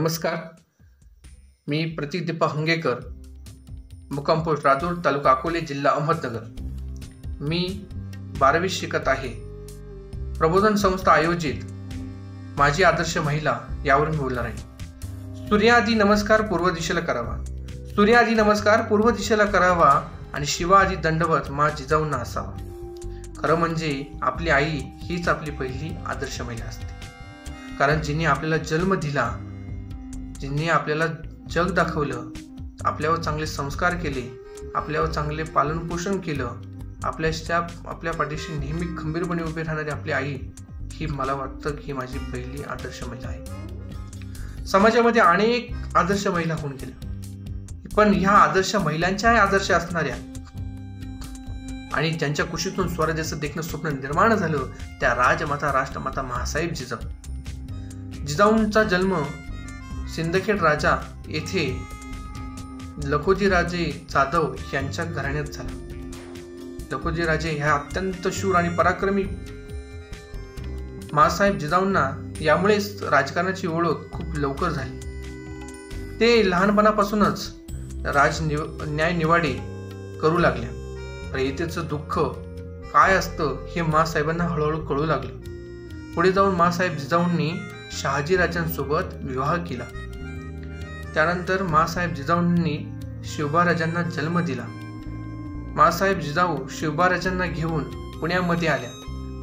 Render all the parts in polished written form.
नमस्कार. मी प्रतीक दीपा हंगेकर, मुक्काम पोस्ट राजूर, तालुका अकोले, जिल्हा अहमदनगर. मी 12वी शिकत आहे. प्रबोधन संस्था आयोजित माझी आदर्श महिला यावर मी बोलणार आहे. सूर्याआधी नमस्कार पूर्व दिशेला करावा, सूर्याआधी नमस्कार पूर्व दिशेला करावा आणि शिवाआधी दंडवत मा जिजाऊंना असावा. खरं म्हणजे आपली आई हीच आपली पहिली आदर्श महिला असते. कारण जिने आपल्याला जन्म दिला, जिने आपल्याला जग दाखवलं, आपल्यावर चांगले संस्कार केले, आपल्यावर चांगले पालनपोषण केलं, आपल्या पाठीशी नेहमी खंबीरपणे उभे राहणारी आपली आई ही मला वाटतं की माझी पहिली आदर्श महिला आहे. समाजामध्ये अनेक आदर्श महिला होऊन गेल्या, पण ह्या आदर्श महिलांच्या आदर्श असणाऱ्या आणि ज्यांच्या कुशीतून स्वराज्याचं देखणं स्वप्न निर्माण झालं त्या राजमाता राष्ट्रमाता महासाहेब जिजाऊंचा जन्म सिंदखेड राजा येथे लखोजीराजे जाधव यांच्या घराण्यात झाला. लखोजीराजे ह्या अत्यंत शूर आणि पराक्रमी महासाहेब जिजाऊंना यामुळेच राजकारणाची ओळख खूप लवकर झाली. ते लहानपणापासूनच न्याय निवाडे करू लागल्या. रयतेचं दुःख काय असतं हे मासाहेबांना हळूहळू कळू लागलं. पुढे जाऊन मासाहेब जिजाऊंनी शहाजीराजांसोबत विवाह केला. त्यानंतर मासाहेब जिजाऊंनी शिवबाराजांना जन्म दिला. मासाहेब जिजाऊ शिवबाराजांना घेऊन पुण्यामध्ये आल्या.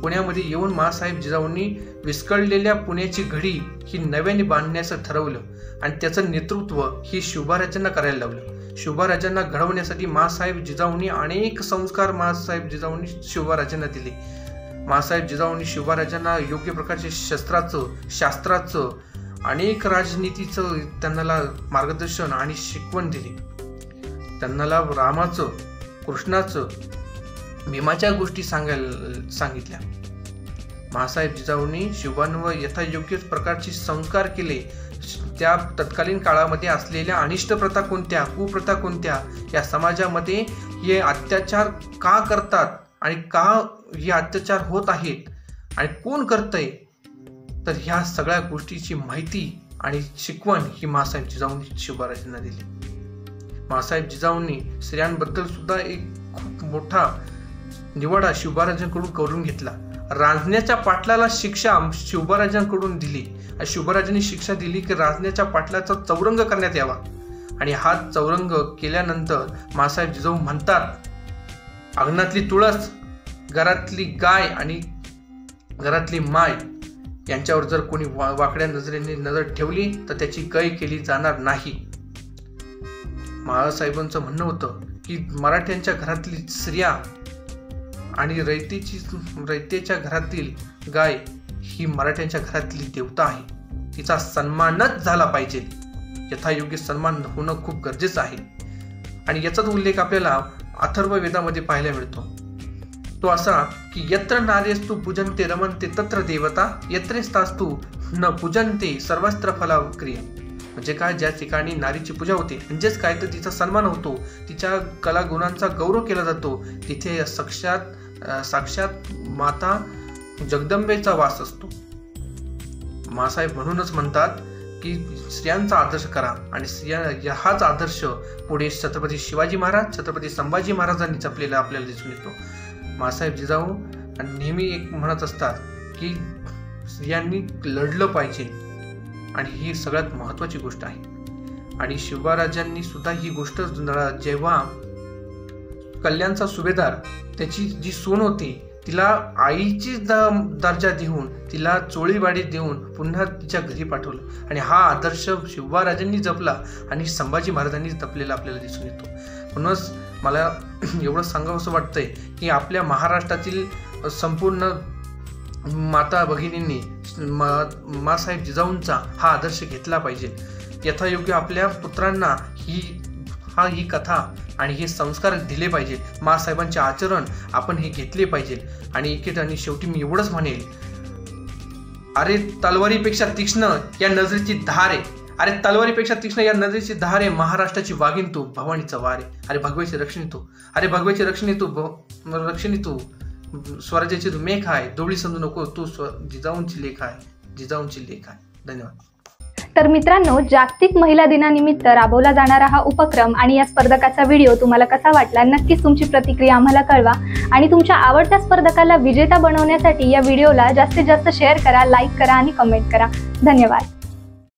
पुण्यामध्ये येऊन मासाहेब जिजाऊंनी विस्कळलेल्या पुण्याची घडी ही नव्याने बांधण्याचं ठरवलं आणि त्याचं नेतृत्व ही शिवबाराजांना करायला लावलं. शिवबाराजांना घडवण्यासाठी मासाहेब जिजाऊंनी अनेक संस्कार मासाहेब जिजाऊंनी शिवबाराजांना दिले. मासाहेब जिजाऊंनी शिवबाराजांना योग्य प्रकारचे शास्त्राचं अनेक राजनीतीचं त्यांना मार्गदर्शन आणि शिकवण दिली. त्यांना रामाचं, कृष्णाचं, भीमाच्या गोष्टी सांगितल्या. मासाहेब जिजाऊंनी शिवबांवर यथायोग्य प्रकारचे संस्कार केले. त्या तत्कालीन काळामध्ये असलेल्या अनिष्ट प्रथा कोणत्या, कुप्रथा कोणत्या, या समाजामध्ये हे अत्याचार का करतात आणि का हे अत्याचार होत आहेत आणि कोण करतंय, तर ह्या सगळ्या गोष्टीची माहिती आणि शिकवण ही मासाहेब जिजाऊंनी शिवबाराजांना दिली. मासाहेब जिजाऊंनी स्त्रियांबद्दल सुद्धा एक खूप मोठा निवाडा शिवबाराजांकडून करून घेतला. रांजण्याच्या पाटलाला शिक्षा शिवबाराजांकडून दिली. शिवबाराजांनी शिक्षा दिली की रांजण्याच्या पाटलाचा चौरंग करण्यात यावा आणि हा चौरंग केल्यानंतर मासाहेब जिजाऊ म्हणतात, अंगणातली तुळस, घरातली गाय आणि घरातली माय यांच्यावर जर कोणी वाकड्या नजरेने नजर ठेवली तर त्याची गय केली जाणार नाही. महासाहेबांचं म्हणणं होतं की मराठ्यांच्या घरातली स्त्रिया आणि रयतेच्या घरातील गाय ही मराठ्यांच्या घरातली देवता आहे. तिचा सन्मानच झाला पाहिजे. यथायोग्य सन्मान होणं खूप गरजेचं आहे. आणि याचाच उल्लेख आपल्याला अथर्व वेदामध्ये पाहायला मिळतो. तो असा की यत्र नार्यस्तु पूजन्ते रमन्ते तत्र देवता, यत्रेस्तास्तु न पूजन्ते सर्वस्त्र फलाक्रिया. म्हणजे काय, ज्या ठिकाणी नारीची पूजा होते म्हणजेच काय तर तिचा सन्मान होतो, तिच्या कला गुणांचा गौरव केला जातो, तिथे साक्षात माता जगदंबेचा वास असतो. मासाहेब म्हणूनच म्हणतात की स्त्रियांचा आदर्श करा आणि हाच आदर्श पुढे छत्रपती शिवाजी महाराज, छत्रपती संभाजी महाराजांनी जपलेला आपल्याला दिसून येतो. मासाहेब जिजाऊ नेहमी एक म्हणत असतात की स्त्रियांनी लढलं पाहिजे आणि ही सगळ्यात महत्वाची गोष्ट आहे. आणि शिवबाराजांनी सुद्धा ही गोष्ट जेव्हा कल्याणचा सुभेदार त्याची जी सून होती तिला आईची दर्जा देऊन, तिला चोळीवाडी देऊन पुन्हा तिच्या घरी पाठवलं आणि हा आदर्श शिवबाराजांनी जपला आणि संभाजी महाराजांनी जपलेला आपल्याला दिसून येतो. म्हणूनच मला एवढं सांगावंसं वाटतंय की आपल्या महाराष्ट्रातील संपूर्ण माता भगिनींनी मासाहेब जिजाऊंचा हा आदर्श घेतला पाहिजे. यथायोग्य आपल्या पुत्रांना ही कथा आणि हे संस्कार दिले पाहिजे. मासाहेबांचे आचरण आपण हे घेतले पाहिजे. आणि शेवटी मी एवढंच म्हणेल, अरे तलवारीपेक्षा तीक्ष्ण या नजरेची धार आहे, अरे तलवारीपेक्षा तीक्ष्ण या नजरेची धार आहे महाराष्ट्राची वाघीण तू, भवानीचा वार आहे, अरे भगवाची रक्षणी तू, अरे भगवाची रक्षणी तू, स्वराज्याची तू मेघ आहे, डोळी समजू नको तू जिजाऊंची लेख आहे, जिजाऊंची लेख आहे. धन्यवाद. तर मित्रांनो, जागतिक महिला दिनानिमित्त राबवला जाणारा हा उपक्रम आणि या स्पर्धकाचा व्हिडिओ तुम्हाला कसा वाटला, नक्कीच तुमची प्रतिक्रिया आम्हाला कळवा आणि तुमच्या आवडत्या स्पर्धकाला विजेता बनवण्यासाठी या व्हिडिओला जास्तीत जास्त शेअर करा, लाईक करा आणि कमेंट करा. धन्यवाद.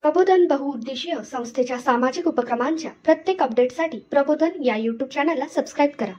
प्रबोधन बहुउद्देशीय संस्थेच्या सामाजिक उपक्रमांच्या प्रत्येक अपडेटसाठी प्रबोधन या YouTube चॅनलला सबस्क्राईब करा.